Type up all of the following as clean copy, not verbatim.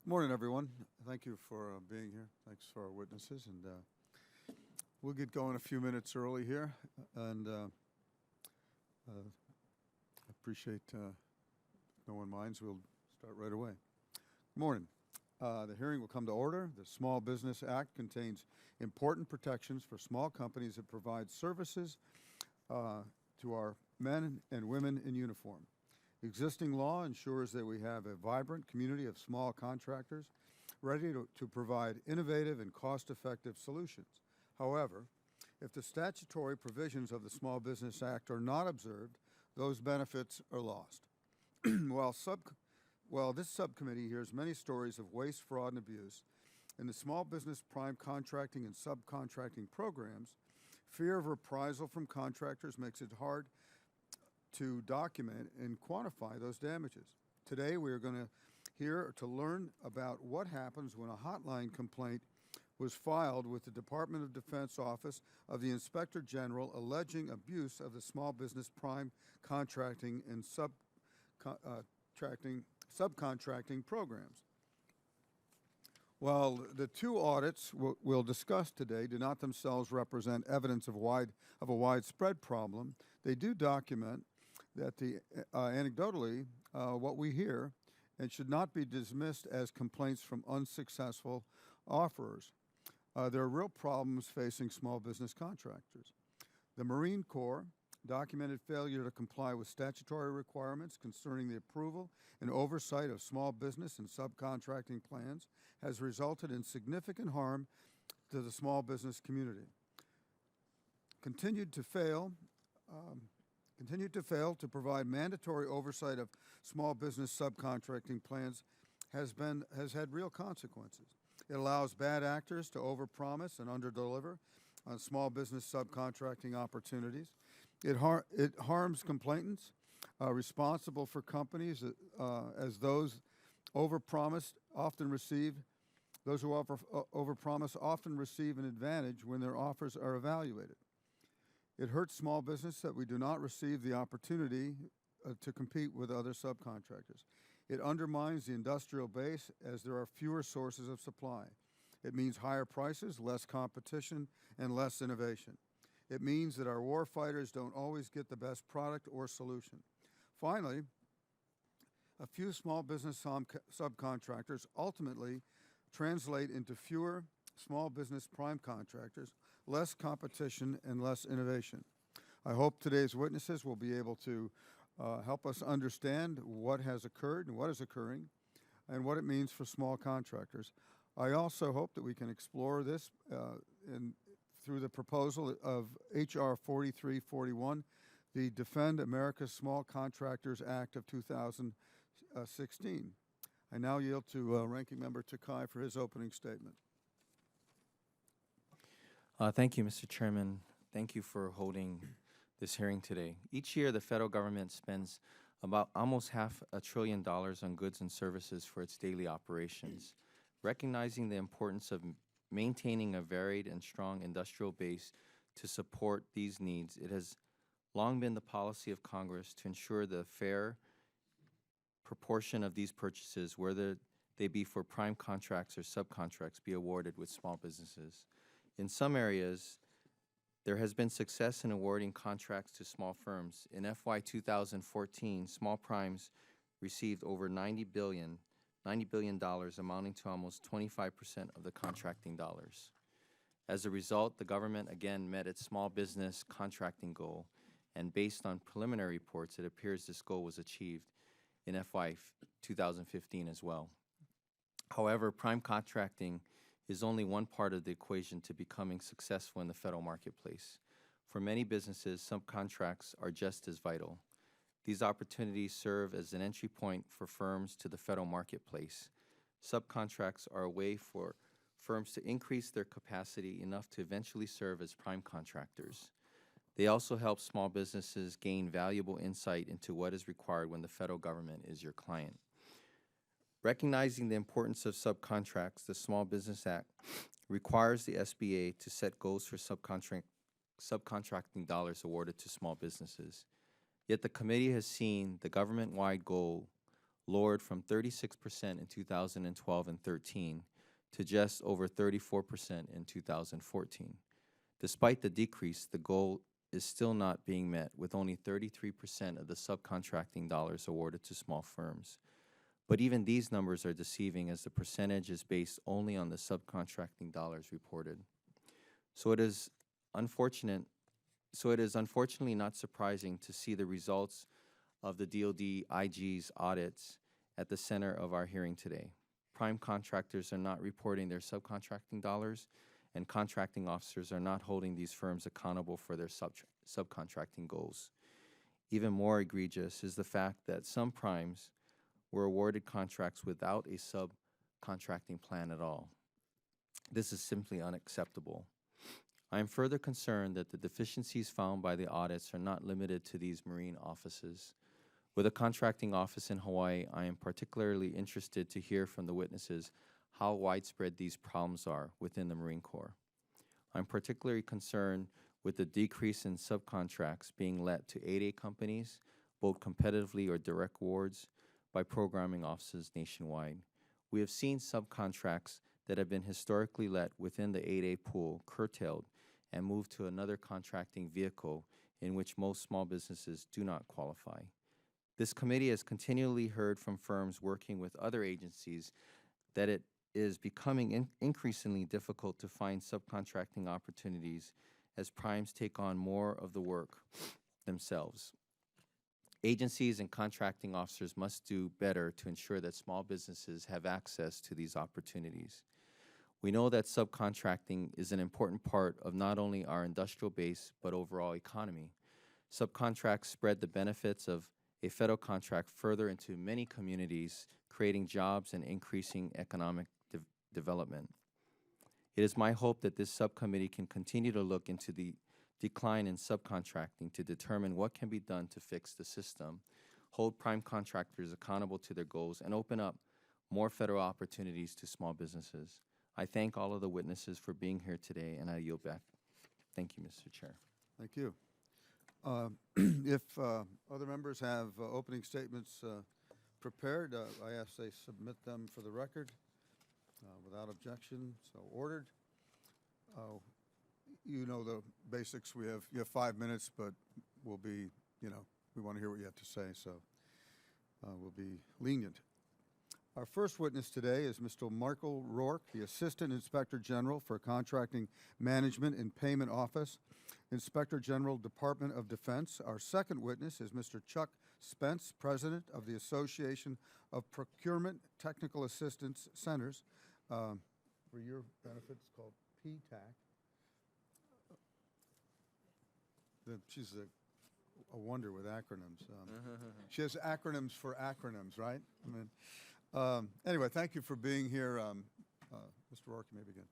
Morning, everyone. Thank you for being here. Thanks for our witnesses, and we'll get going a few minutes early here, and appreciate no one minds. We'll start right away. Good morning. The hearing will come to order. The Small Business Act contains important protections for small companies that provide services to our men and women in uniform. Existing law ensures that we have a vibrant community of small contractors ready to provide innovative and cost-effective solutions. However, if the statutory provisions of the Small Business Act are not observed, those benefits are lost. While this subcommittee hears many stories of waste, fraud, and abuse in the small business prime contracting and subcontracting programs, fear of reprisal from contractors makes it hard to document and quantify those damages. Today, we are going to learn about what happens when a hotline complaint was filed with the Department of Defense Office of the Inspector General alleging abuse of the small business prime contracting and subcontracting programs. While the two audits we'll discuss today do not themselves represent evidence of a widespread problem, they do document that anecdotally what we hear and should not be dismissed as complaints from unsuccessful offerers. There are real problems facing small business contractors. The Marine Corps documented failure to comply with statutory requirements concerning the approval and oversight of small business and subcontracting plans has resulted in significant harm to the small business community. Continued to fail to provide mandatory oversight of small business subcontracting plans has had real consequences. It allows bad actors to overpromise and underdeliver on small business subcontracting opportunities. It harms complainants responsible for companies as those overpromised often receive. Those who overpromise often receive an advantage when their offers are evaluated. It hurts small business that we do not receive the opportunity to compete with other subcontractors. It undermines the industrial base as there are fewer sources of supply. It means higher prices, less competition, and less innovation. It means that our war fighters don't always get the best product or solution. Finally, a few small business subcontractors ultimately translate into fewer small business prime contractors, less competition, and less innovation. I hope today's witnesses will be able to help us understand what has occurred and what is occurring and what it means for small contractors. I also hope that we can explore this through the proposal of H.R. 4341, the Defend America's Small Contractors Act of 2016. I now yield to Ranking Member Takai for his opening statement. Thank you, Mr. Chairman. Thank you for holding this hearing today. Each year, the federal government spends about almost $500 billion on goods and services for its daily operations. Recognizing the importance of maintaining a varied and strong industrial base to support these needs, it has long been the policy of Congress to ensure the fair proportion of these purchases, whether they be for prime contracts or subcontracts, be awarded with small businesses. In some areas, there has been success in awarding contracts to small firms. In FY 2014, small primes received over $90 billion, amounting to almost 25% of the contracting dollars. As a result, the government again met its small business contracting goal, and based on preliminary reports, it appears this goal was achieved in FY 2015 as well. However, prime contracting is only one part of the equation to becoming successful in the federal marketplace. For many businesses, subcontracts are just as vital. These opportunities serve as an entry point for firms to the federal marketplace. Subcontracts are a way for firms to increase their capacity enough to eventually serve as prime contractors. They also help small businesses gain valuable insight into what is required when the federal government is your client. Recognizing the importance of subcontracts, the Small Business Act requires the SBA to set goals for subcontracting dollars awarded to small businesses. Yet the committee has seen the government-wide goal lowered from 36% in 2012 and 13 to just over 34% in 2014. Despite the decrease, the goal is still not being met, with only 33% of the subcontracting dollars awarded to small firms. But even these numbers are deceiving, as the percentage is based only on the subcontracting dollars reported. So it is unfortunately not surprising to see the results of the DoD IG's audits at the center of our hearing today. Prime contractors are not reporting their subcontracting dollars, and contracting officers are not holding these firms accountable for their subcontracting goals. Even more egregious is the fact that some primes were awarded contracts without a subcontracting plan at all. This is simply unacceptable. I am further concerned that the deficiencies found by the audits are not limited to these Marine offices. With a contracting office in Hawaii, I am particularly interested to hear from the witnesses how widespread these problems are within the Marine Corps. I'm particularly concerned with the decrease in subcontracts being let to 8A companies, both competitively or direct awards, by programming offices nationwide. We have seen subcontracts that have been historically let within the 8A pool curtailed and moved to another contracting vehicle in which most small businesses do not qualify. This committee has continually heard from firms working with other agencies that it is becoming increasingly difficult to find subcontracting opportunities as primes take on more of the work themselves. Agencies and contracting officers must do better to ensure that small businesses have access to these opportunities. We know that subcontracting is an important part of not only our industrial base, but overall economy. Subcontracts spread the benefits of a federal contract further into many communities, creating jobs and increasing economic development. It is my hope that this subcommittee can continue to look into the decline in subcontracting to determine what can be done to fix the system, hold prime contractors accountable to their goals, and open up more federal opportunities to small businesses. I thank all of the witnesses for being here today, and I yield back. Thank you, Mr. Chair. Thank you. If other members have opening statements prepared, I ask they submit them for the record without objection, so ordered. You know the basics. You have 5 minutes, but we'll be, we want to hear what you have to say, so we'll be lenient. Our first witness today is Mr. Michael Rourke, the Assistant Inspector General for Contracting Management and Payment Office, Inspector General, Department of Defense. Our second witness is Mr. Chuck Spence, President of the Association of Procurement Technical Assistance Centers. For your benefit, it's called PTAC. She's a wonder with acronyms. She has acronyms for acronyms, right? Anyway, thank you for being here. Mr. Rourke, you may begin.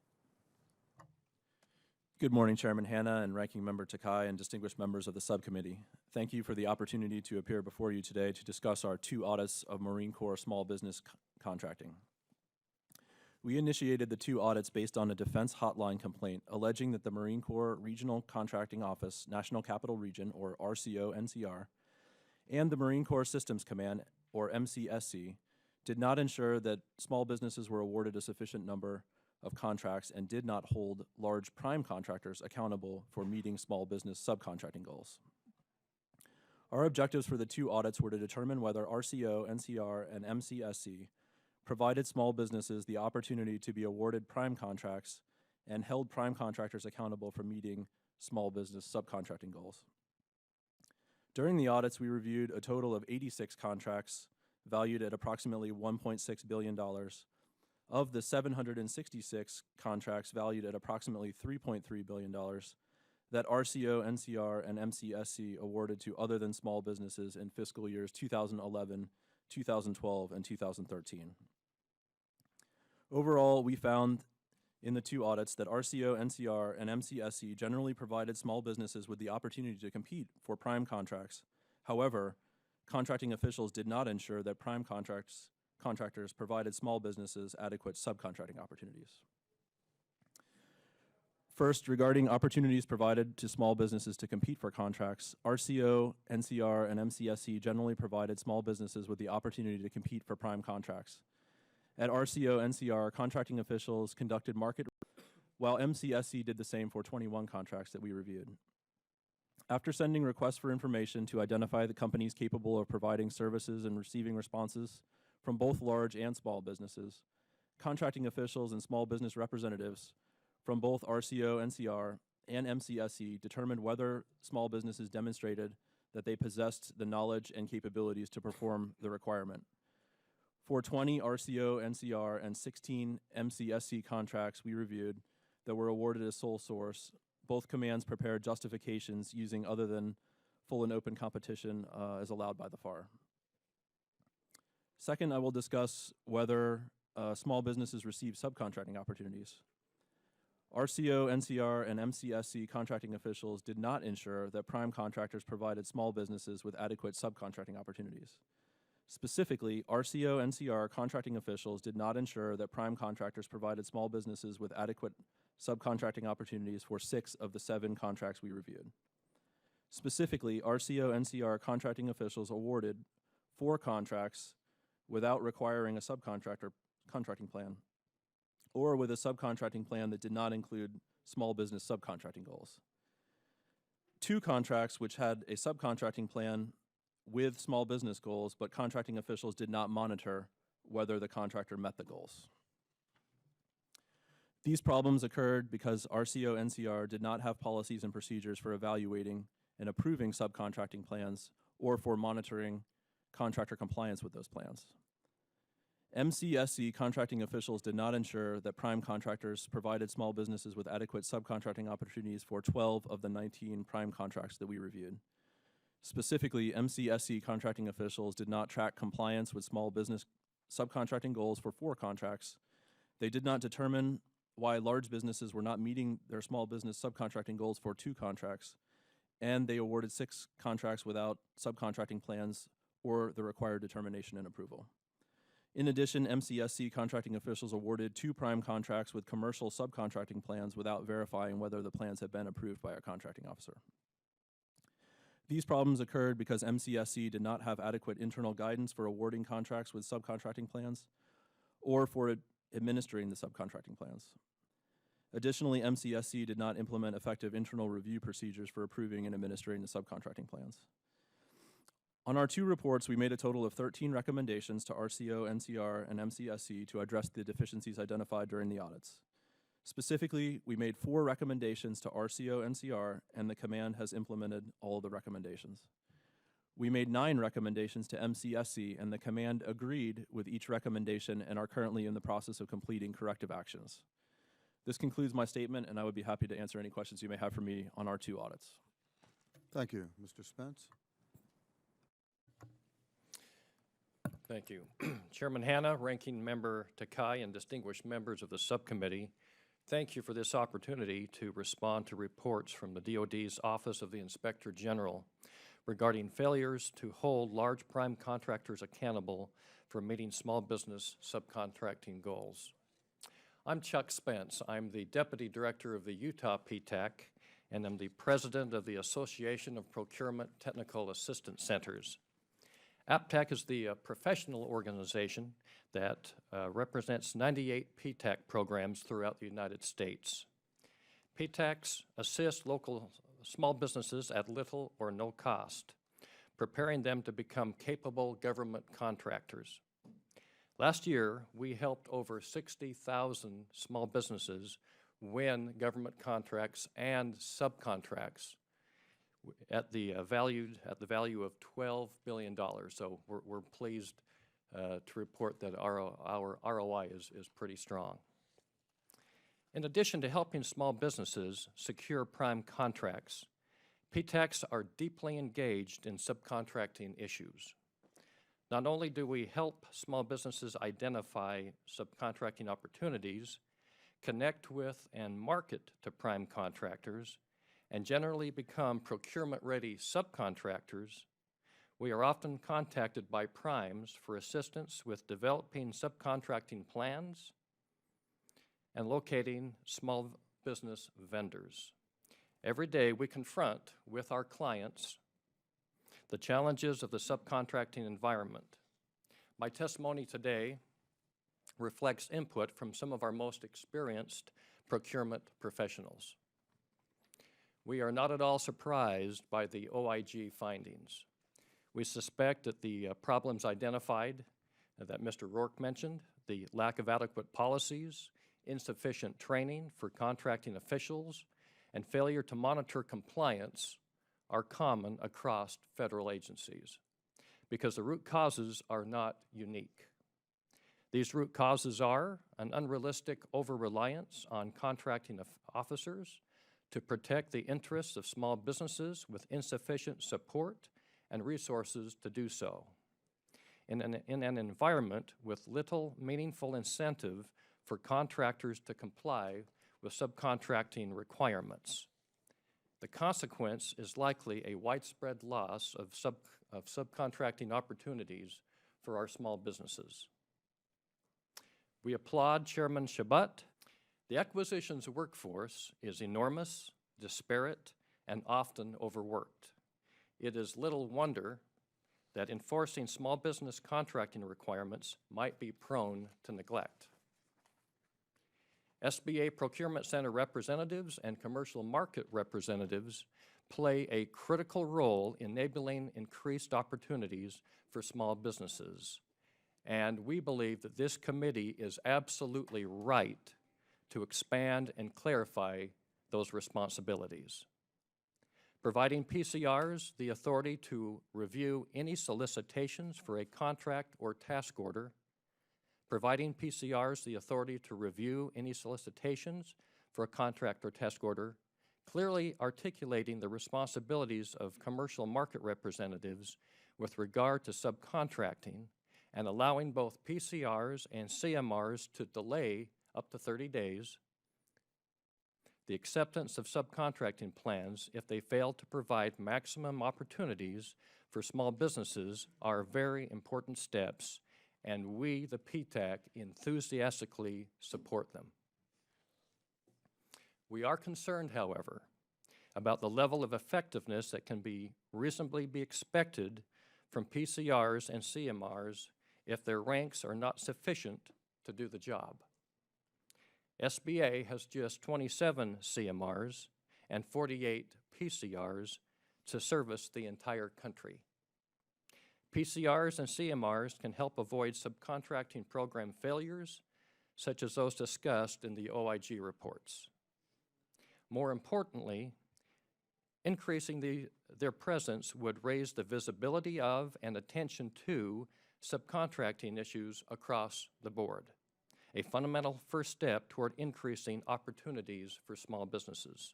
Good morning, Chairman Hanna and Ranking Member Takai and distinguished members of the subcommittee. Thank you for the opportunity to appear before you today to discuss our 2 audits of Marine Corps small business contracting. We initiated the 2 audits based on a defense hotline complaint alleging that the Marine Corps Regional Contracting Office, National Capital Region, or RCO-NCR, and the Marine Corps Systems Command, or MCSC, did not ensure that small businesses were awarded a sufficient number of contracts and did not hold large prime contractors accountable for meeting small business subcontracting goals. Our objectives for the 2 audits were to determine whether RCO, NCR, and MCSC provided small businesses the opportunity to be awarded prime contracts and held prime contractors accountable for meeting small business subcontracting goals. During the audits, we reviewed a total of 86 contracts valued at approximately $1.6 billion. Of the 766 contracts valued at approximately $3.3 billion that RCO, NCR, and MCSC awarded to other than small businesses in fiscal years 2011, 2012, and 2013. Overall, we found in the 2 audits that RCO, NCR, and MCSC generally provided small businesses with the opportunity to compete for prime contracts. However, contracting officials did not ensure that prime contractors provided small businesses adequate subcontracting opportunities. First, regarding opportunities provided to small businesses to compete for contracts, RCO, NCR, and MCSC generally provided small businesses with the opportunity to compete for prime contracts. At RCO, NCR, contracting officials conducted market, while MCSC did the same for 21 contracts that we reviewed. After sending requests for information to identify the companies capable of providing services and receiving responses from both large and small businesses, contracting officials and small business representatives from both RCO, NCR, and MCSC determined whether small businesses demonstrated that they possessed the knowledge and capabilities to perform the requirement. For 20 RCO, NCR, and 16 MCSC contracts we reviewed that were awarded as sole source, both commands prepared justifications using other than full and open competition as allowed by the FAR. Second, I will discuss whether small businesses receive subcontracting opportunities. RCO, NCR, and MCSC contracting officials did not ensure that prime contractors provided small businesses with adequate subcontracting opportunities. Specifically, RCO, NCR contracting officials did not ensure that prime contractors provided small businesses with adequate subcontracting opportunities for 6 of the 7 contracts we reviewed. Specifically, RCO, NCR contracting officials awarded 4 contracts without requiring a subcontractor contracting plan, or with a subcontracting plan that did not include small business subcontracting goals. 2 contracts which had a subcontracting plan with small business goals, but contracting officials did not monitor whether the contractor met the goals. These problems occurred because RCO, NCR did not have policies and procedures for evaluating and approving subcontracting plans or for monitoring contractor compliance with those plans. MCSC contracting officials did not ensure that prime contractors provided small businesses with adequate subcontracting opportunities for 12 of the 19 prime contracts that we reviewed. Specifically, MCSC contracting officials did not track compliance with small business subcontracting goals for 4 contracts. They did not determine why large businesses were not meeting their small business subcontracting goals for 2 contracts, and they awarded 6 contracts without subcontracting plans or the required determination and approval. In addition, MCSC contracting officials awarded 2 prime contracts with commercial subcontracting plans without verifying whether the plans had been approved by a contracting officer. These problems occurred because MCSC did not have adequate internal guidance for awarding contracts with subcontracting plans or for administering the subcontracting plans. Additionally, MCSC did not implement effective internal review procedures for approving and administering the subcontracting plans. On our 2 reports, we made a total of 13 recommendations to RCO, NCR, and MCSC to address the deficiencies identified during the audits. Specifically, we made 4 recommendations to RCO, NCR, and the command has implemented all of the recommendations. We made 9 recommendations to MCSC, and the command agreed with each recommendation and are currently in the process of completing corrective actions. This concludes my statement, and I would be happy to answer any questions you may have for me on our 2 audits. Thank you. Mr. Spence? Thank you. Chairman Hanna, Ranking Member Takai, and distinguished members of the subcommittee, thank you for this opportunity to respond to reports from the DoD's Office of the Inspector General regarding failures to hold large prime contractors accountable for meeting small business subcontracting goals. I'm Chuck Spence. I'm the Deputy Director of the Utah PTAC, and I'm the President of the Association of Procurement Technical Assistance Centers. APTAC is the professional organization that represents 98 PTAC programs throughout the United States. PTACs assist local small businesses at little or no cost, preparing them to become capable government contractors. Last year, we helped over 60,000 small businesses win government contracts and subcontracts at the value of $12 billion. So we're pleased to report that our ROI is pretty strong. In addition to helping small businesses secure prime contracts, PTACs are deeply engaged in subcontracting issues. Not only do we help small businesses identify subcontracting opportunities, connect with and market to prime contractors, and generally become procurement-ready subcontractors, we are often contacted by primes for assistance with developing subcontracting plans and locating small business vendors. Every day we confront with our clients the challenges of the subcontracting environment. My testimony today reflects input from some of our most experienced procurement professionals. We are not at all surprised by the OIG findings. We suspect that the problems identified that Mr. Rourke mentioned, the lack of adequate policies, insufficient training for contracting officials, and failure to monitor compliance are common across federal agencies because the root causes are not unique. These root causes are an unrealistic over-reliance on contracting officers to protect the interests of small businesses with insufficient support and resources to do so. In an environment with little meaningful incentive for contractors to comply with subcontracting requirements. The consequence is likely a widespread loss of subcontracting opportunities for our small businesses. We applaud Chairman Shabat. The acquisitions workforce is enormous, disparate, and often overworked. It is little wonder that enforcing small business contracting requirements might be prone to neglect. SBA Procurement Center representatives and commercial market representatives play a critical role in enabling increased opportunities for small businesses. And we believe that this committee is absolutely right to expand and clarify those responsibilities. Providing PCRs the authority to review any solicitations for a contract or task order, providing PCRs the authority to review any solicitations for a contract or task order, clearly articulating the responsibilities of commercial market representatives with regard to subcontracting, and allowing both PCRs and CMRs to delay up to 30 days the acceptance of subcontracting plans if they fail to provide maximum opportunities for small businesses are very important steps, and we, the PTAC, enthusiastically support them. We are concerned, however, about the level of effectiveness that can reasonably be expected from PCRs and CMRs if their ranks are not sufficient to do the job. SBA has just 27 CMRs and 48 PCRs to service the entire country. PCRs and CMRs can help avoid subcontracting program failures, such as those discussed in the OIG reports. More importantly, increasing their presence would raise the visibility of and attention to subcontracting issues across the board, a fundamental first step toward increasing opportunities for small businesses.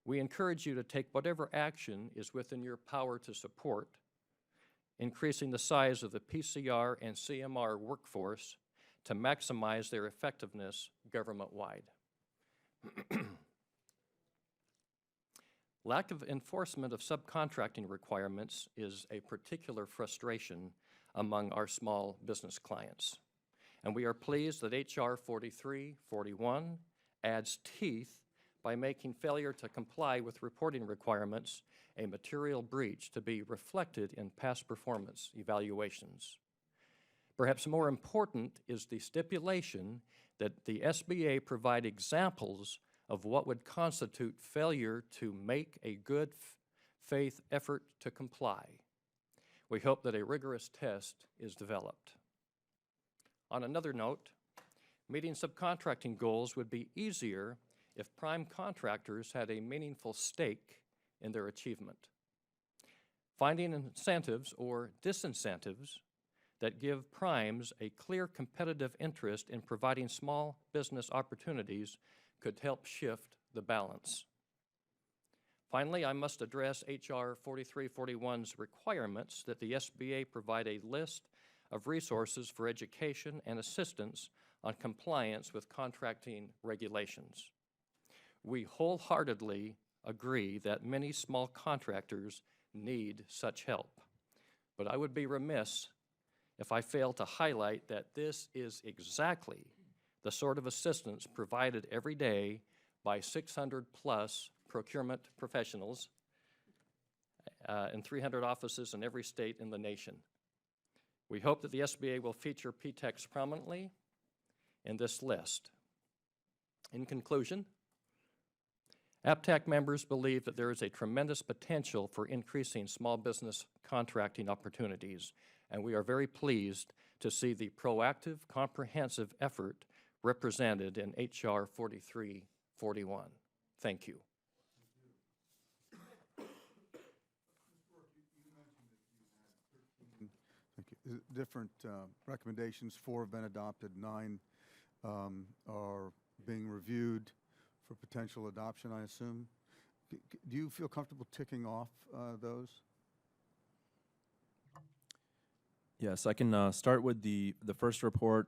We encourage you to take whatever action is within your power to support increasing the size of the PCR and CMR workforce to maximize their effectiveness government-wide. Lack of enforcement of subcontracting requirements is a particular frustration among our small business clients. And we are pleased that H.R. 4341 adds teeth by making failure to comply with reporting requirements a material breach to be reflected in past performance evaluations. Perhaps more important is the stipulation that the SBA provide examples of what would constitute failure to make a good faith effort to comply. We hope that a rigorous test is developed. On another note, meeting subcontracting goals would be easier if prime contractors had a meaningful stake in their achievement. Finding incentives or disincentives that give primes a clear competitive interest in providing small business opportunities could help shift the balance. Finally, I must address H.R. 4341's requirements that the SBA provide a list of resources for education and assistance on compliance with contracting regulations. We wholeheartedly agree that many small contractors need such help, but I would be remiss if I failed to highlight that this is exactly the sort of assistance provided every day by 600-plus procurement professionals in 300 offices in every state in the nation. We hope that the SBA will feature PTEX prominently in this list. In conclusion, APTAC members believe that there is a tremendous potential for increasing small business contracting opportunities, and we are very pleased to see the proactive, comprehensive effort represented in H.R. 4341. Thank you. Thank you. Different recommendations, 4 have been adopted, 9 are being reviewed for potential adoption, I assume. Do you feel comfortable ticking off those? Yes, I can start with the first report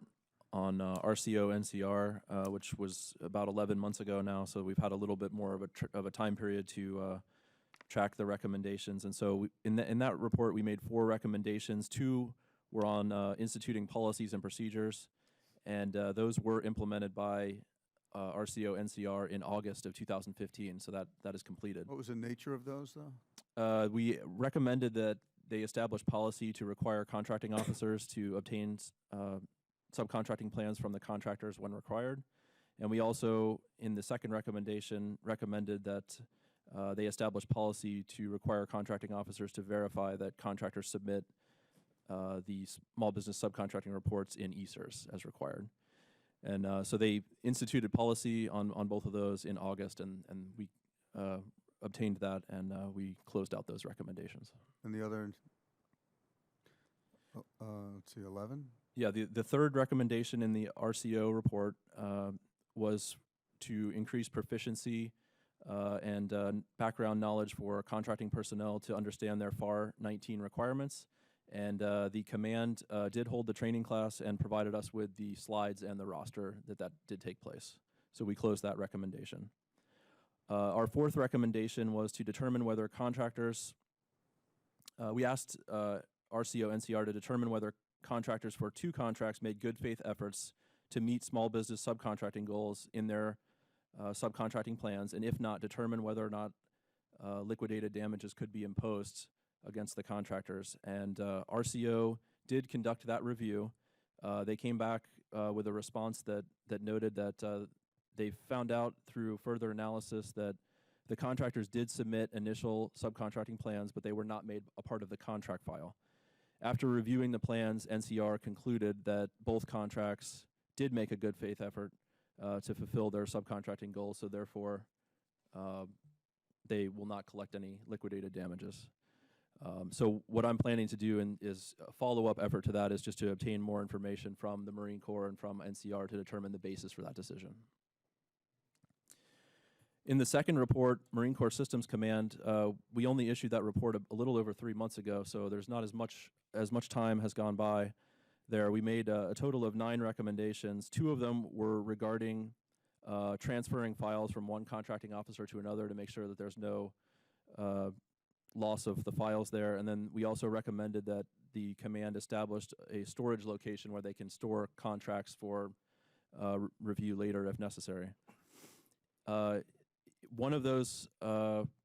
on RCO NCR, which was about 11 months ago now, so we've had a little bit more of a time period to track the recommendations. And so in that report, we made 4 recommendations. 2 were on instituting policies and procedures, and those were implemented by RCO NCR in August of 2015, so that is completed. What was the nature of those, though? We recommended that they establish policy to require contracting officers to obtain subcontracting plans from the contractors when required. And we also, in the second recommendation, recommended that they establish policy to require contracting officers to verify that contractors submit the small business subcontracting reports in ESERS as required. And so they instituted policy on both of those in August, and we obtained that, and we closed out those recommendations. And the other, let's see, 11? Yeah, the third recommendation in the RCO report was to increase proficiency and background knowledge for contracting personnel to understand their FAR 19 requirements. And the command did hold the training class and provided us with the slides and the roster that did take place. So we closed that recommendation. Our fourth recommendation was to determine whether contractors, we asked RCO NCR to determine whether contractors for 2 contracts made good faith efforts to meet small business subcontracting goals in their subcontracting plans, and if not, determine whether or not liquidated damages could be imposed against the contractors. And RCO did conduct that review. They came back with a response that noted that they found out through further analysis that the contractors did submit initial subcontracting plans, but they were not made a part of the contract file. After reviewing the plans, NCR concluded that both contracts did make a good faith effort to fulfill their subcontracting goals, so therefore they will not collect any liquidated damages. So what I'm planning to do is a follow-up effort to that is just to obtain more information from the Marine Corps and from NCR to determine the basis for that decision. In the second report, Marine Corps Systems Command, we only issued that report a little over 3 months ago, so there's not as much time has gone by there. We made a total of 9 recommendations. 2 of them were regarding transferring files from one contracting officer to another to make sure that there's no loss of the files there. And then we also recommended that the command established a storage location where they can store contracts for review later if necessary. One of those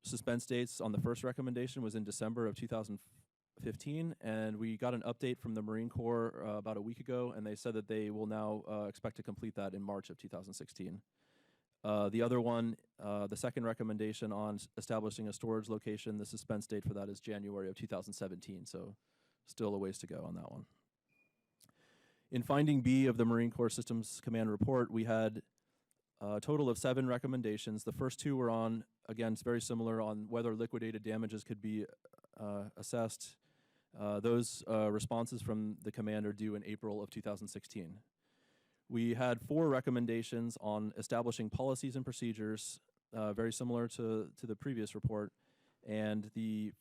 suspense dates on the first recommendation was in December of 2015, and we got an update from the Marine Corps about a week ago, and they said that they will now expect to complete that in March of 2016. The other one, the second recommendation on establishing a storage location, the suspense date for that is January of 2017, so still a ways to go on that one. In finding B of the Marine Corps Systems Command report, we had a total of 7 recommendations. The first 2 were on, again, it's very similar on whether liquidated damages could be assessed. Those responses from the command are due in April of 2016. We had 4 recommendations on establishing policies and procedures, very similar to the previous report. And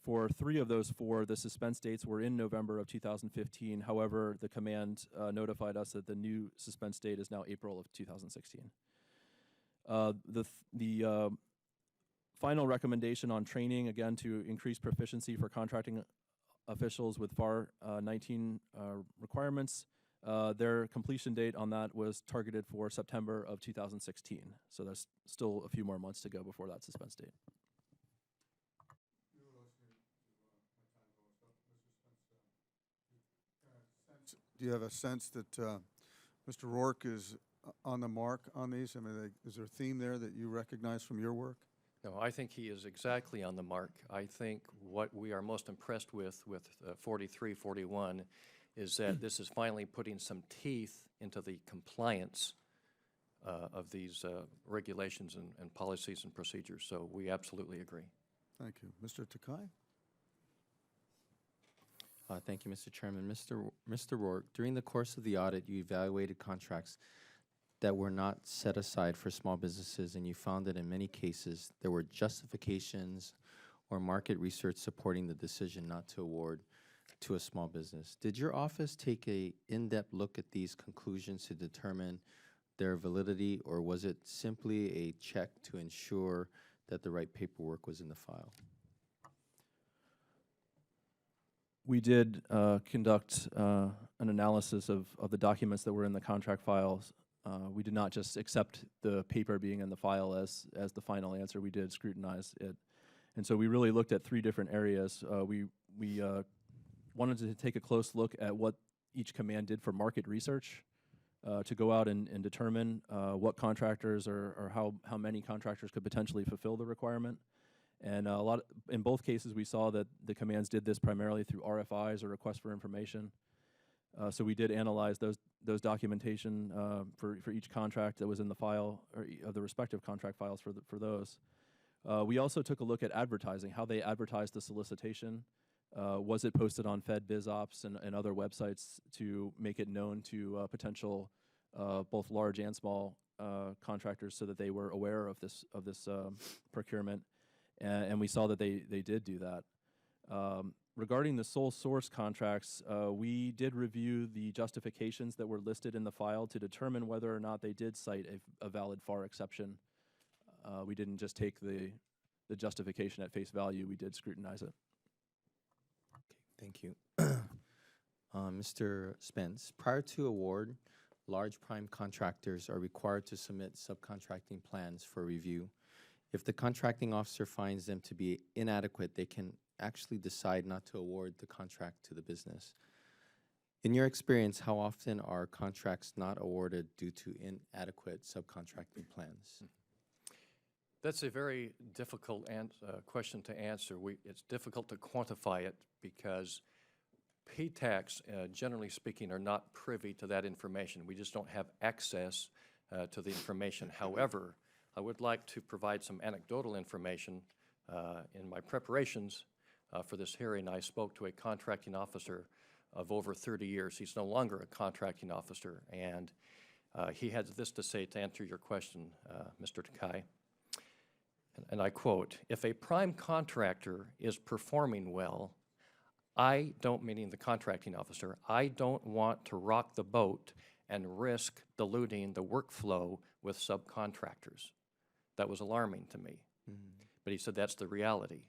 for 3 of those 4, the suspense dates were in November of 2015. However, the command notified us that the new suspense date is now April of 2016. The final recommendation on training, again, to increase proficiency for contracting officials with FAR 19 requirements, Their completion date on that was targeted for September of 2016. So there's still a few more months to go before that suspense date. Do you have a sense that Mr. Rourke is on the mark on these? I mean, is there a theme there that you recognize from your work? No, I think he is exactly on the mark. I think what we are most impressed with 4341 is that this is finally putting some teeth into the compliance of these regulations and policies and procedures. So we absolutely agree. Thank you. Mr. Takai? Thank you, Mr. Chairman. Mr. Rourke, during the course of the audit, you evaluated contracts that were not set aside for small businesses, and you found that in many cases there were justifications or market research supporting the decision not to award to a small business. Did your office take an in-depth look at these conclusions to determine their validity, or was it simply a check to ensure that the right paperwork was in the file? We did conduct an analysis of the documents that were in the contract files. We did not just accept the paper being in the file as the final answer. We did scrutinize it. And so we really looked at 3 different areas. We wanted to take a close look at what each command did for market research, to go out and determine what contractors or how many contractors could potentially fulfill the requirement. And in both cases, we saw that the commands did this primarily through RFIs or requests for information. So we did analyze those documentation for each contract that was in the file, or of the respective contract files for those. We also took a look at advertising, how they advertised the solicitation. Was it posted on Fed BizOps and other websites to make it known to potential both large and small contractors, so that they were aware of this procurement? And we saw that they did do that. Regarding the sole source contracts, we did review the justifications that were listed in the file to determine whether or not they did cite a valid FAR exception. We didn't just take the justification at face value. We did scrutinize it. Okay, thank you. Mr. Spence, prior to award, large prime contractors are required to submit subcontracting plans for review. If the contracting officer finds them to be inadequate, they can actually decide not to award the contract to the business. In your experience, how often are contracts not awarded due to inadequate subcontracting plans? That's a very difficult question to answer. It's difficult to quantify it because PTACs, generally speaking, are not privy to that information. We just don't have access to the information. However, I would like to provide some anecdotal information. In my preparations for this hearing, I spoke to a contracting officer of over 30 years. He's no longer a contracting officer, and he had this to say to answer your question, Mr. Takai. And I quote, "If a prime contractor is performing well, I don't," meaning the contracting officer, "I don't want to rock the boat and risk diluting the workflow with subcontractors." That was alarming to me. But he said that's the reality.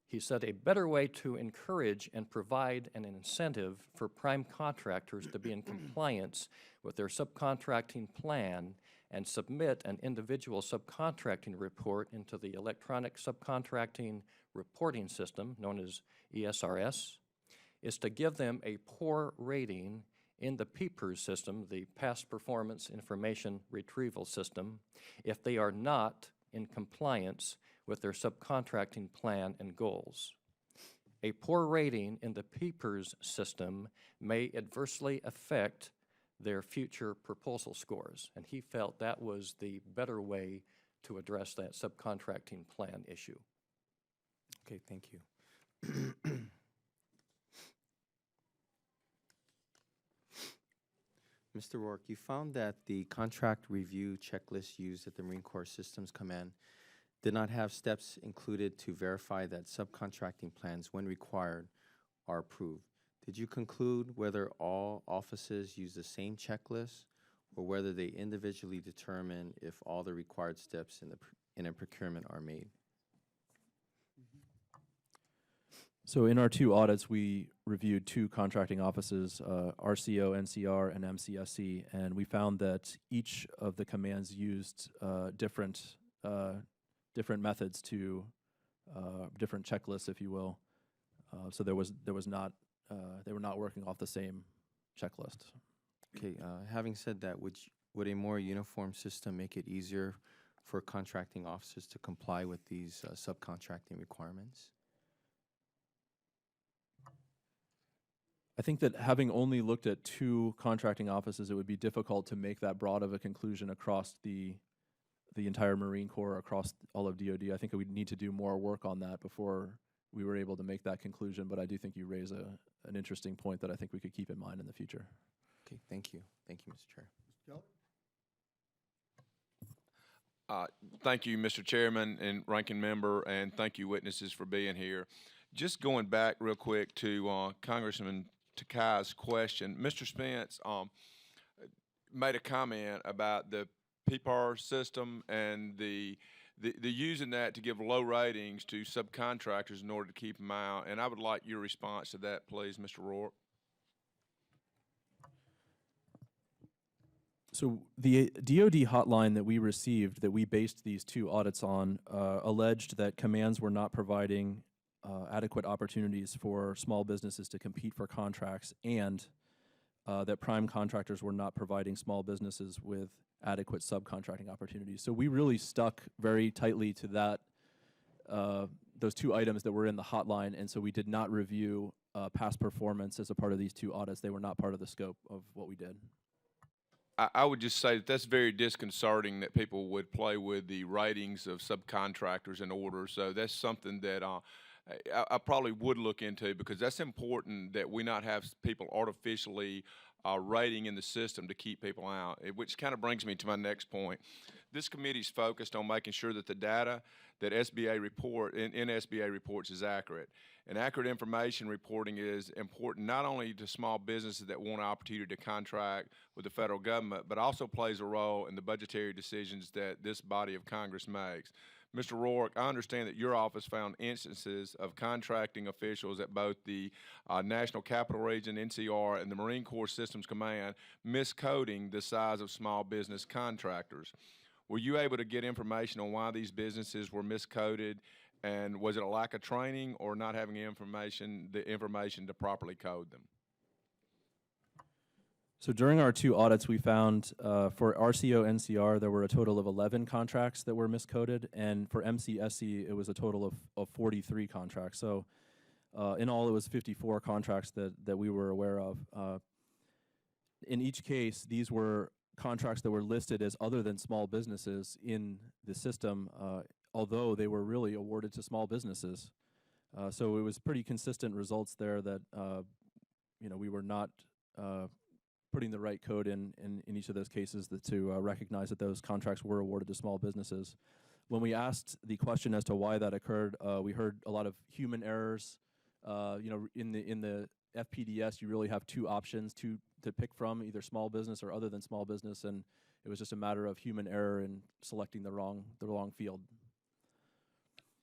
He said a better way to encourage and provide an incentive for prime contractors to be in compliance with their subcontracting plan and submit an individual subcontracting report into the electronic subcontracting reporting system, known as ESRS, is to give them a poor rating in the PPERS system, the Past Performance Information Retrieval System, if they are not in compliance with their subcontracting plan and goals. A poor rating in the PPERS system may adversely affect their future proposal scores, and he felt that was the better way to address that subcontracting plan issue. Okay, thank you. Mr. Rourke, you found that the contract review checklist used at the Marine Corps Systems Command did not have steps included to verify that subcontracting plans, when required, are approved. Did you conclude whether all offices use the same checklist, or whether they individually determine if all the required steps in a procurement are made? So in our 2 audits, we reviewed 2 contracting offices, RCO, NCR, and MCSC, and we found that each of the commands used different methods to different checklists, if you will. So there was not they were not working off the same checklist. Okay, having said that, would a more uniform system make it easier for contracting officers to comply with these subcontracting requirements? I think that having only looked at 2 contracting offices, it would be difficult to make that broad of a conclusion across the entire Marine Corps, across all of DoD. I think we'd need to do more work on that before we were able to make that conclusion, but I do think you raise an interesting point that I think we could keep in mind in the future. Okay, thank you. Thank you, Mr. Chair. Mr. Kelly? Thank you, Mr. Chairman and Ranking Member, and thank you, witnesses, for being here. Just going back real quick to Congressman Takai's question, Mr. Spence made a comment about the PPAR system and the using that to give low ratings to subcontractors in order to keep them out, and I would like your response to that, please, Mr. Rourke. So the DoD hotline that we received, that we based these 2 audits on, alleged that commands were not providing adequate opportunities for small businesses to compete for contracts, and that prime contractors were not providing small businesses with adequate subcontracting opportunities. So we really stuck very tightly to that, those 2 items that were in the hotline, and so we did not review past performance as a part of these 2 audits. They were not part of the scope of what we did. I would just say that that's very disconcerting that people would play with the ratings of subcontractors in order. So that's something that I probably would look into, because that's important that we not have people artificially rating in the system to keep people out, which kind of brings me to my next point. This committee is focused on making sure that the data that SBA report in SBA reports is accurate. And accurate information reporting is important not only to small businesses that want an opportunity to contract with the federal government, but also plays a role in the budgetary decisions that this body of Congress makes. Mr. Rourke, I understand that your office found instances of contracting officials at both the National Capital Region, NCR, and the Marine Corps Systems Command miscoding the size of small business contractors. Were you able to get information on why these businesses were miscoded, and was it a lack of training or not having the information to properly code them? So during our 2 audits, we found for RCO NCR, there were a total of 11 contracts that were miscoded, and for MCSC, it was a total of 43 contracts. So in all, it was 54 contracts that we were aware of. In each case, these were contracts that were listed as other than small businesses in the system, although they were really awarded to small businesses. So it was pretty consistent results there that we were not putting the right code in each of those cases to recognize that those contracts were awarded to small businesses. When we asked the question as to why that occurred, we heard a lot of human errors. In the FPDS, you really have 2 options to pick from, either small business or other than small business, and it was just a matter of human error in selecting the wrong field.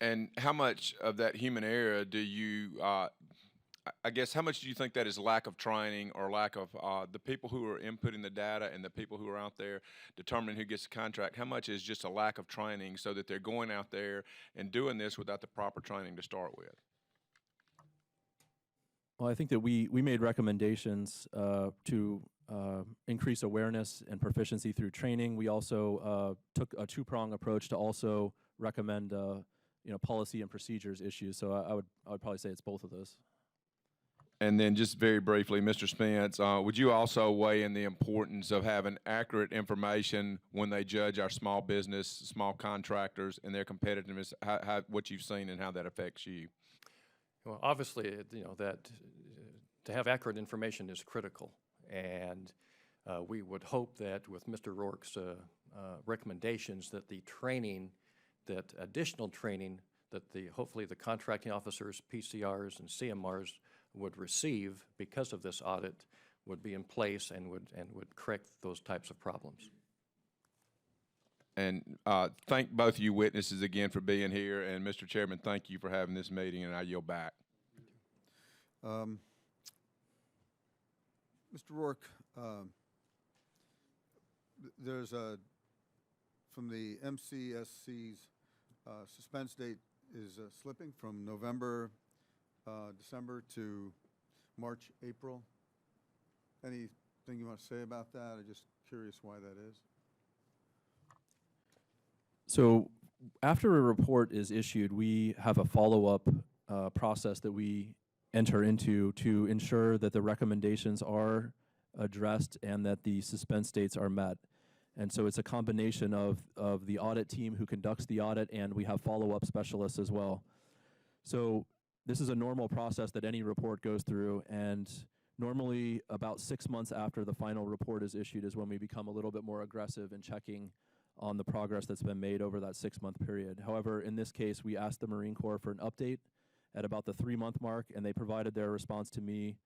And how much of that human error do you, I guess, how much do you think that is lack of training or lack of the people who are inputting the data and the people who are out there determining who gets the contract? How much is just a lack of training so that they're going out there and doing this without the proper training to start with? Well, I think that we made recommendations to increase awareness and proficiency through training. We also took a 2-prong approach to also recommend policy and procedures issues. So I would probably say it's both of those. And then just very briefly, Mr. Spence, would you also weigh in the importance of having accurate information when they judge our small business, small contractors, and their competitiveness, what you've seen and how that affects you? Well, obviously, that to have accurate information is critical, and we would hope that with Mr. Rourke's recommendations, that the training, that additional training that hopefully the contracting officers, PCRs, and CMRs would receive because of this audit would be in place and would correct those types of problems. And thank both of you witnesses again for being here. And Mr. Chairman, thank you for having this meeting, and I yield back. Um, Mr. Rourke, there's a, from the MCSC's suspense date is slipping from November, December to March, April. Anything you want to say about that? I'm just curious why that is. So after a report is issued, we have a follow-up process that we enter into to ensure that the recommendations are addressed and that the suspense dates are met. And so it's a combination of the audit team who conducts the audit, and we have follow-up specialists as well. So this is a normal process that any report goes through, and normally about 6 months after the final report is issued is when we become a little bit more aggressive in checking on the progress that's been made over that 6-month period. However, in this case, we asked the Marine Corps for an update at about the 3-month mark, and they provided their response to me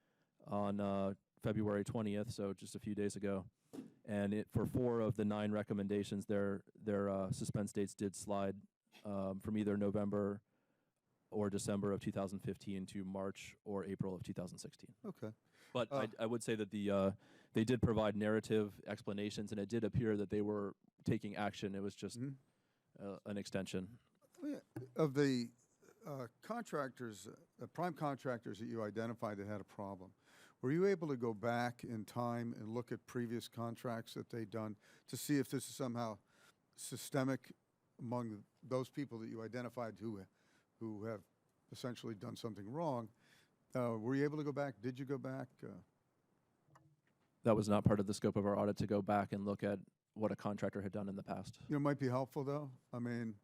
on February 20th, so just a few days ago. And for 4 of the 9 recommendations, their suspense dates did slide from either November or December of 2015 to March or April of 2016. Okay. But I would say that they did provide narrative explanations, and it did appear that they were taking action. It was just an extension. Of the contractors, prime contractors that you identified that had a problem, were you able to go back in time and look at previous contracts that they'd done to see if this is somehow systemic among those people that you identified who have essentially done something wrong? Were you able to go back? Did you go back? That was not part of the scope of our audit to go back and look at what a contractor had done in the past. You know, it might be helpful though. I mean,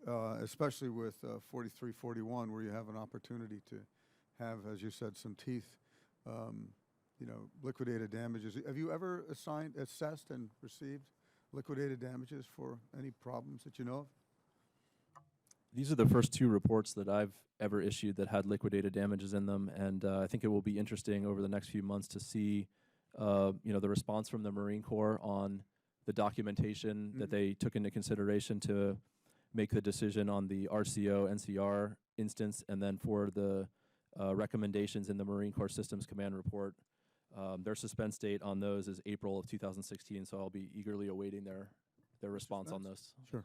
especially with 4341, where you have an opportunity to have, as you said, some teeth. You know, liquidated damages. Have you ever assessed and received liquidated damages for any problems that you know of? These are the first 2 reports that I've ever issued that had liquidated damages in them, and I think it will be interesting over the next few months to see, you know, the response from the Marine Corps on the documentation that they took into consideration to make the decision on the RCO NCR instance, and then for the recommendations in the Marine Corps Systems Command report. Their suspense date on those is April of 2016, so I'll be eagerly awaiting their response on this. Sure.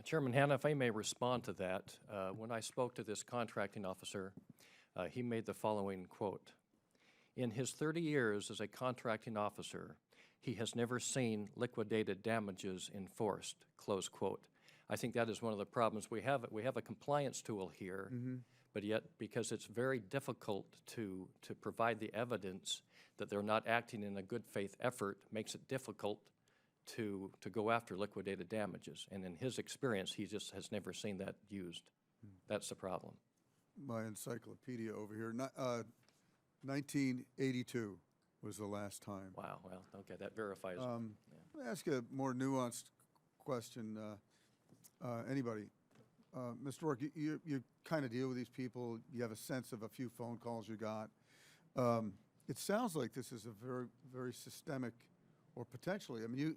Chairman Hanna, if I may respond to that, when I spoke to this contracting officer, he made the following quote: "In his 30 years as a contracting officer, he has never seen liquidated damages enforced," close quote. I think that is one of the problems we have. We have a compliance tool here, but yet because it's very difficult to provide the evidence that they're not acting in a good faith effort, makes it difficult to go after liquidated damages. And in his experience, he just has never seen that used. That's the problem. My encyclopedia over here. 1982 was the last time. Wow, well, okay, that verifies. Let me ask you a more nuanced question. Anybody? Mr. Rourke, you kind of deal with these people. You have a sense of a few phone calls you got. It sounds like this is a very, very systemic, or potentially. I mean,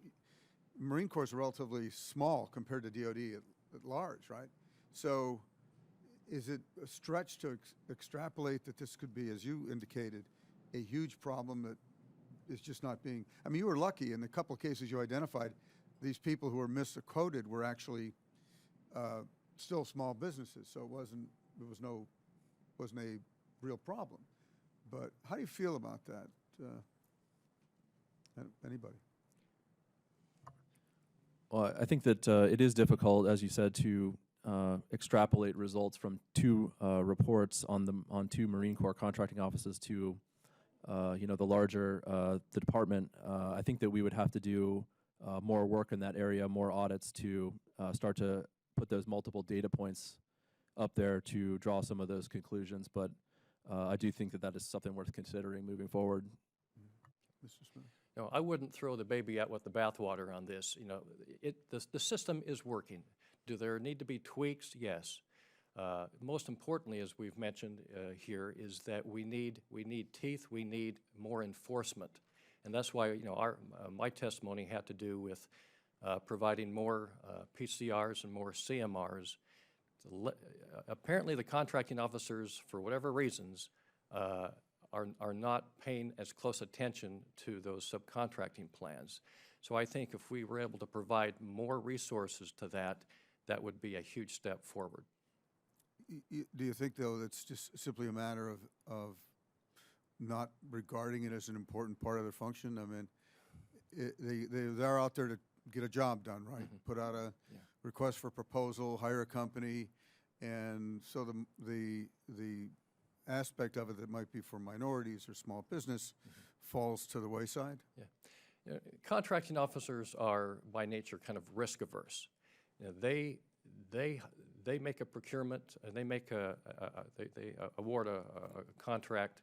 Marine Corps is relatively small compared to DoD at large, right? So is it a stretch to extrapolate that this could be, as you indicated, a huge problem that is just not being, I mean, you were lucky in the couple of cases you identified, these people who were misquoted were actually still small businesses, so it wasn't a real problem. But how do you feel about that? Anybody? Well, I think that it is difficult, as you said, to extrapolate results from 2 reports on 2 Marine Corps contracting offices to, you know, the larger the department. I think that we would have to do more work in that area, more audits to start to put those multiple data points up there to draw some of those conclusions. But I do think that that is something worth considering moving forward. Mr. Smith? No, I wouldn't throw the baby out with the bathwater on this. You know, the system is working. Do there need to be tweaks? Yes. Most importantly, as we've mentioned here, is that we need teeth. We need more enforcement, and that's why, you know, my testimony had to do with providing more PCRs and more CMRs. Apparently, the contracting officers, for whatever reasons, are not paying as close attention to those subcontracting plans. So I think if we were able to provide more resources to that, that would be a huge step forward. Do you think, though, that's just simply a matter of not regarding it as an important part of their function? I mean, they're out there to get a job done, right? Put out a request for proposal, hire a company, and so the aspect of it that might be for minorities or small business falls to the wayside? Yeah. You know, contracting officers are by nature kind of risk averse. You know, they make a procurement and they make they award a contract,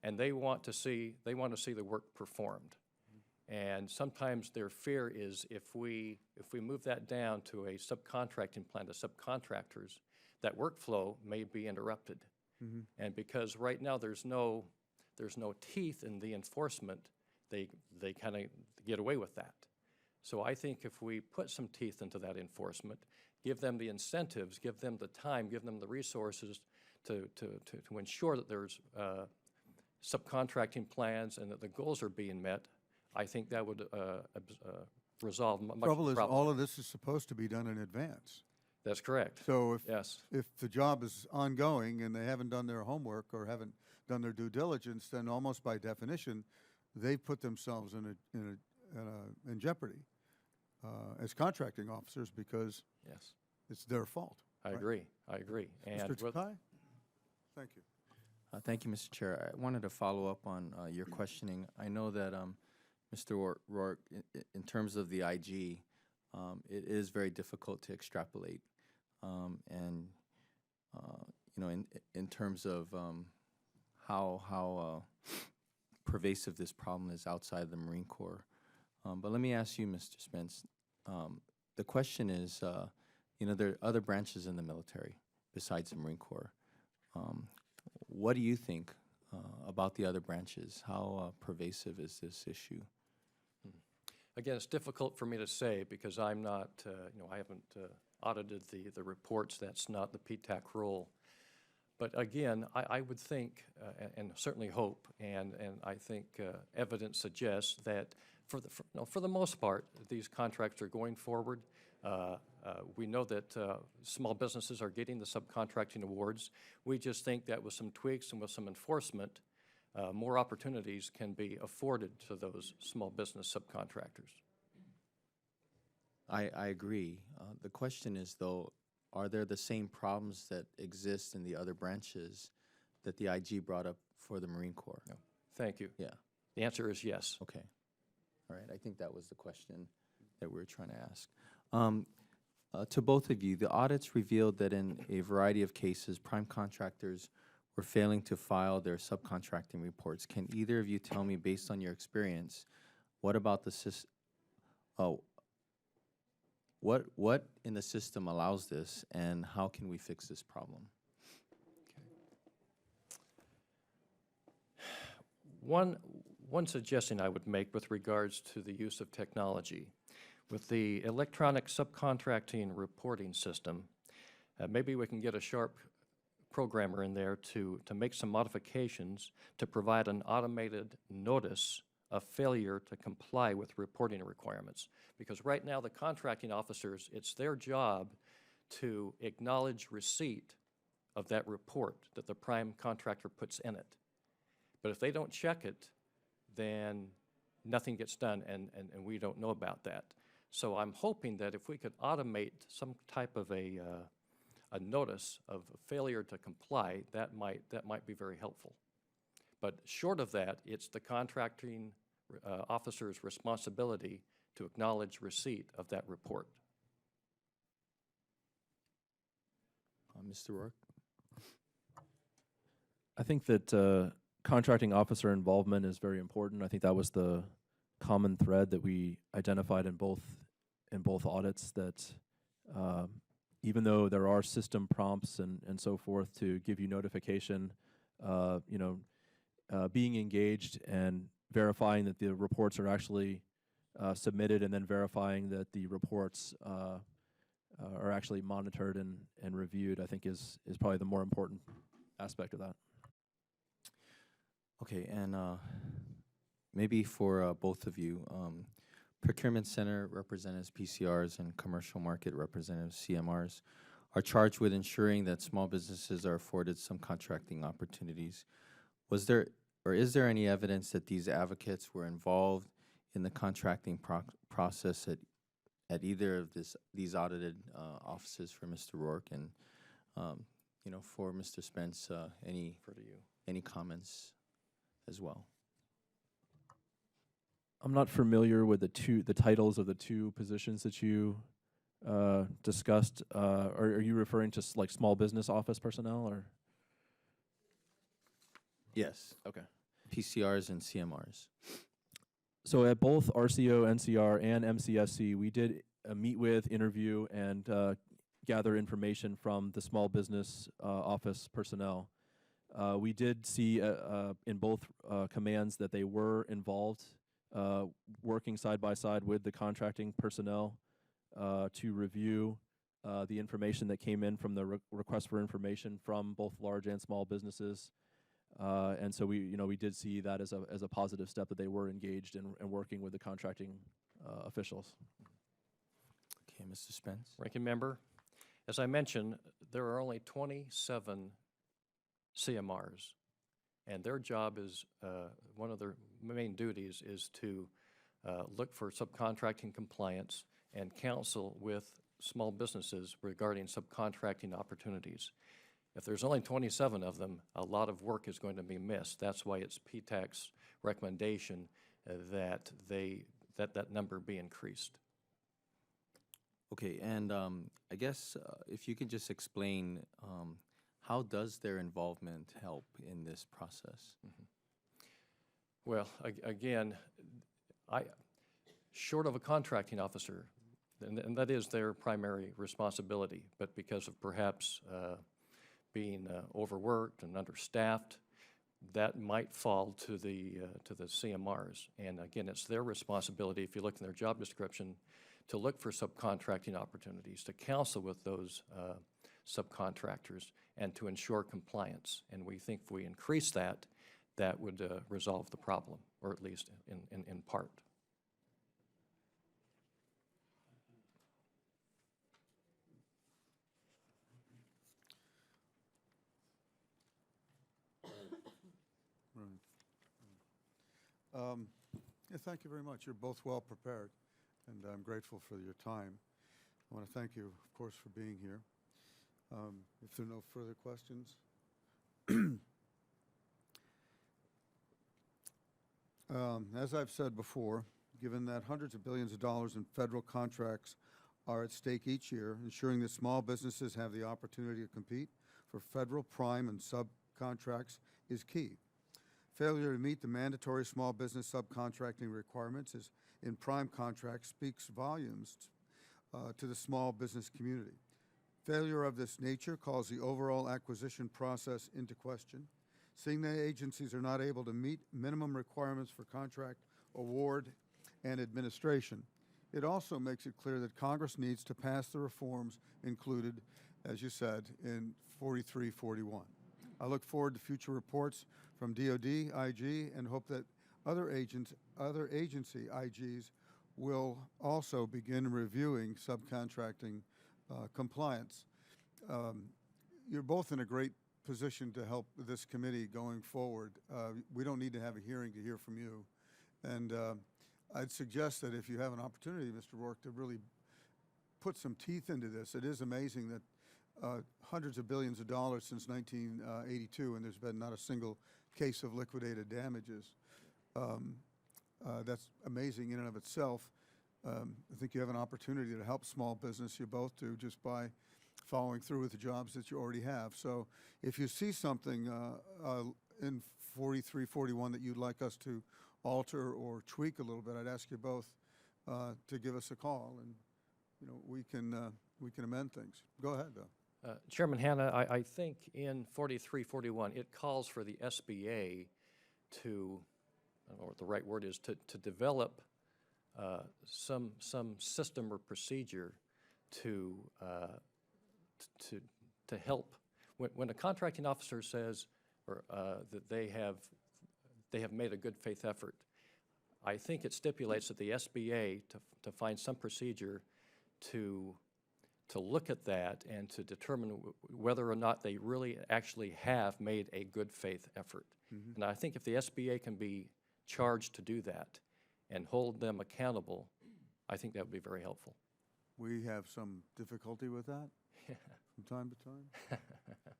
and they want to see the work performed. And sometimes their fear is if we move that down to a subcontracting plan to subcontractors, that workflow may be interrupted. And because right now there's no teeth in the enforcement, they kind of get away with that. So I think if we put some teeth into that enforcement, give them the incentives, give them the time, give them the resources to ensure that there's subcontracting plans and that the goals are being met, I think that would resolve much of the Trouble is, problem. all of this is supposed to be done in advance. That's correct. So Yes. if the job is ongoing and they haven't done their homework or haven't done their due diligence, then almost by definition, they put themselves in jeopardy as contracting officers because Yes. it's their fault. I Right. agree. I agree. And Mr. with- Takai? Thank you. Thank you, Mr. Chair. I wanted to follow up on your questioning. I know that Mr. Rourke, in terms of the IG, it is very difficult to extrapolate, and you know, in terms of how pervasive this problem is outside the Marine Corps. But let me ask you, Mr. Spence. The question is, you know, there are other branches in the military besides the Marine Corps. What do you think about the other branches? How pervasive is this issue? Again, it's difficult for me to say because I'm not, you know, I haven't audited the reports. That's not the PTAC role. But again, I would think and certainly hope, and I think evidence suggests that for the most part, these contracts are going forward. We know that small businesses are getting the subcontracting awards. We just think that with some tweaks and with some enforcement, more opportunities can be afforded to those small business subcontractors. I agree. The question is, though, are there the same problems that exist in the other branches that the IG brought up for the Marine Corps? No. Thank you. Yeah. The answer is yes. Okay. All right. I think that was the question that we were trying to ask. To both of you, the audits revealed that in a variety of cases, prime contractors were failing to file their subcontracting reports. Can either of you tell me, based on your experience, what about the system? What in the system allows this, and how can we fix this problem? One suggestion I would make with regards to the use of technology, with the electronic subcontracting reporting system, maybe we can get a sharp programmer in there to make some modifications to provide an automated notice of failure to comply with reporting requirements. Because right now the contracting officers, it's their job to acknowledge receipt of that report that the prime contractor puts in it. But if they don't check it, then nothing gets done, and we don't know about that. So I'm hoping that if we could automate some type of a notice of failure to comply, that might be very helpful. But short of that, it's the contracting officer's responsibility to acknowledge receipt of that report. Mr. Rourke? I think that contracting officer involvement is very important. I think that was the common thread that we identified in both audits, that even though there are system prompts and so forth to give you notification, you know, being engaged and verifying that the reports are actually submitted, and then verifying that the reports are actually monitored and reviewed, I think is probably the more important aspect of that. Okay, and maybe for both of you, procurement center representatives, PCRs, and commercial market representatives, CMRs, are charged with ensuring that small businesses are afforded some contracting opportunities. Was there or is there any evidence that these advocates were involved in the contracting process at either of these audited offices for Mr. Rourke and for Mr. Spence? For you. Any comments as well? I'm not familiar with the titles of the two positions that you discussed. Are you referring to like small business office personnel or? Yes. Okay. PCRs and CMRs. So at both RCO, NCR, and MCSC, we did meet with, interview, and gather information from the small business office personnel. We did see in both commands that they were involved, working side by side with the contracting personnel to review the information that came in from the request for information from both large and small businesses. And so we did see that as a positive step that they were engaged in working with the contracting officials. Okay, Mr. Spence. Ranking Member, as I mentioned, there are only 27 CMRs, and their job is, one of their main duties is to look for subcontracting compliance and counsel with small businesses regarding subcontracting opportunities. If there's only 27 of them, a lot of work is going to be missed. That's why it's PTAC's recommendation that that number be increased. Okay, and I guess if you could just explain how does their involvement help in this process? Mm-hmm. Well, again, short of a contracting officer, and that is their primary responsibility, but because of perhaps being overworked and understaffed, that might fall to the CMRs. And again, it's their responsibility, if you look in their job description, to look for subcontracting opportunities, to counsel with those subcontractors, and to ensure compliance. And we think if we increase that, that would resolve the problem, or at least in part. Yeah, thank you very much. You're both well prepared, and I'm grateful for your time. I want to thank you, of course, for being here. If there are no further questions. As I've said before, given that hundreds of billions of dollars in federal contracts are at stake each year, ensuring that small businesses have the opportunity to compete for federal prime and subcontracts is key. Failure to meet the mandatory small business subcontracting requirements in prime contracts speaks volumes to the small business community. Failure of this nature calls the overall acquisition process into question. Seeing that agencies are not able to meet minimum requirements for contract award and administration, it also makes it clear that Congress needs to pass the reforms included, as you said, in 4341. I look forward to future reports from DoD, IG, and hope that other agency IGs will also begin reviewing subcontracting compliance. You're both in a great position to help this committee going forward. We don't need to have a hearing to hear from you. And I'd suggest that if you have an opportunity, Mr. Rourke, to really put some teeth into this. It is amazing that hundreds of billions of dollars since 1982, and there's been not a single case of liquidated damages. That's amazing in and of itself. I think you have an opportunity to help small business. You both do, just by following through with the jobs that you already have. So if you see something in 4341 that you'd like us to alter or tweak a little bit, I'd ask you both to give us a call, and we can amend things. Go ahead, though. Chairman Hanna, I think in 4341, it calls for the SBA to, I don't know what the right word is, to develop some system or procedure to help. When a contracting officer says that they have made a good faith effort. I think it stipulates that the SBA to find some procedure to look at that and to determine whether or not they really actually have made a good faith effort. And I think if the SBA can be charged to do that and hold them accountable, I think that would be very helpful. We have some difficulty with that from time to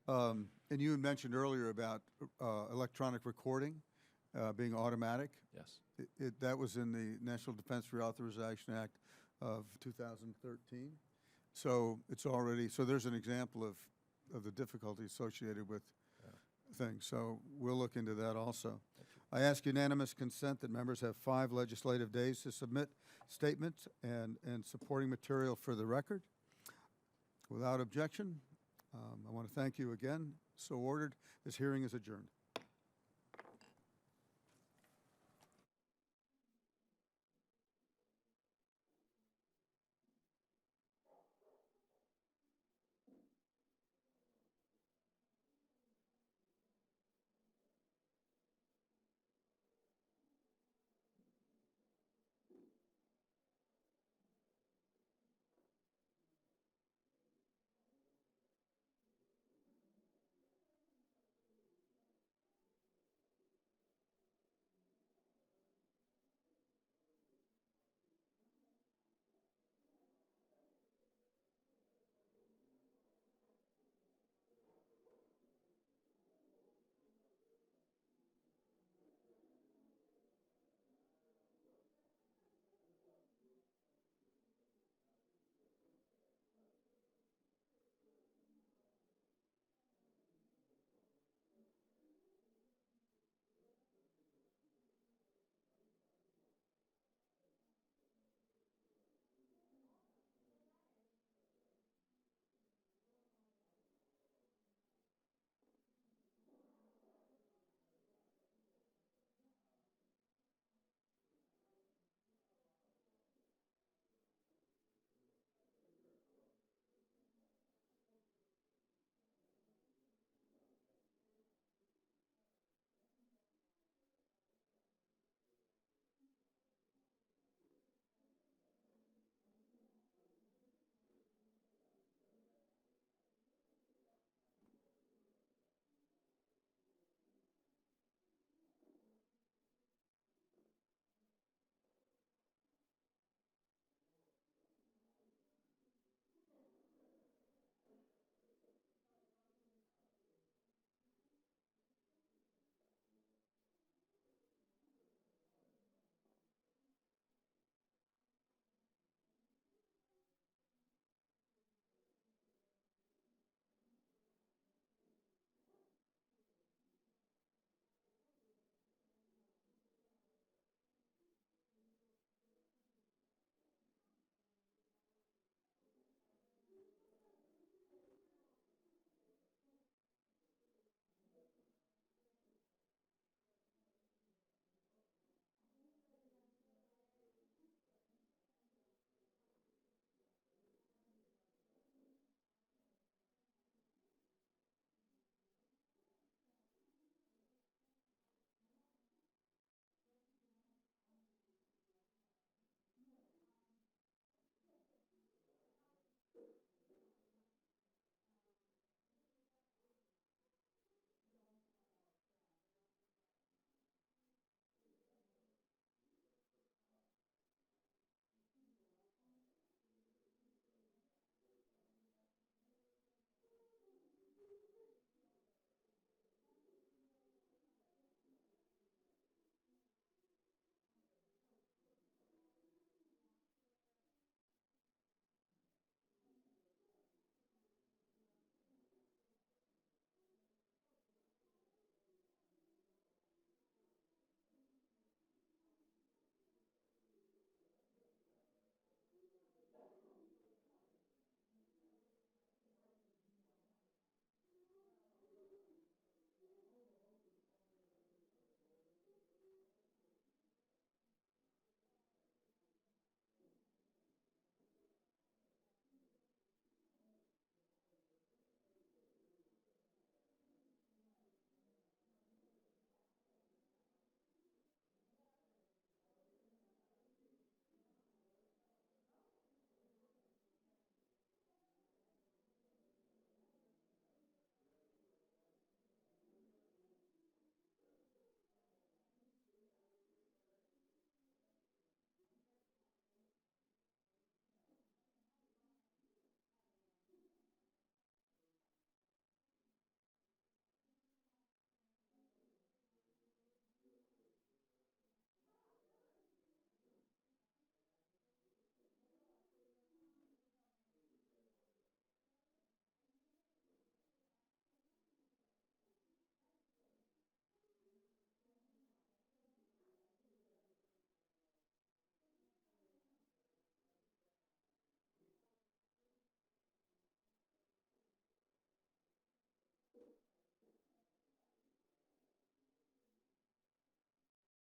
time. And you had mentioned earlier about electronic recording being automatic. Yes. That was in the National Defense Reauthorization Act of 2013. So it's already, so there's an example of the difficulty associated with things. So we'll look into that also. I ask unanimous consent that members have 5 legislative days to submit statements and supporting material for the record. Without objection, I want to thank you again. So ordered. This hearing is adjourned.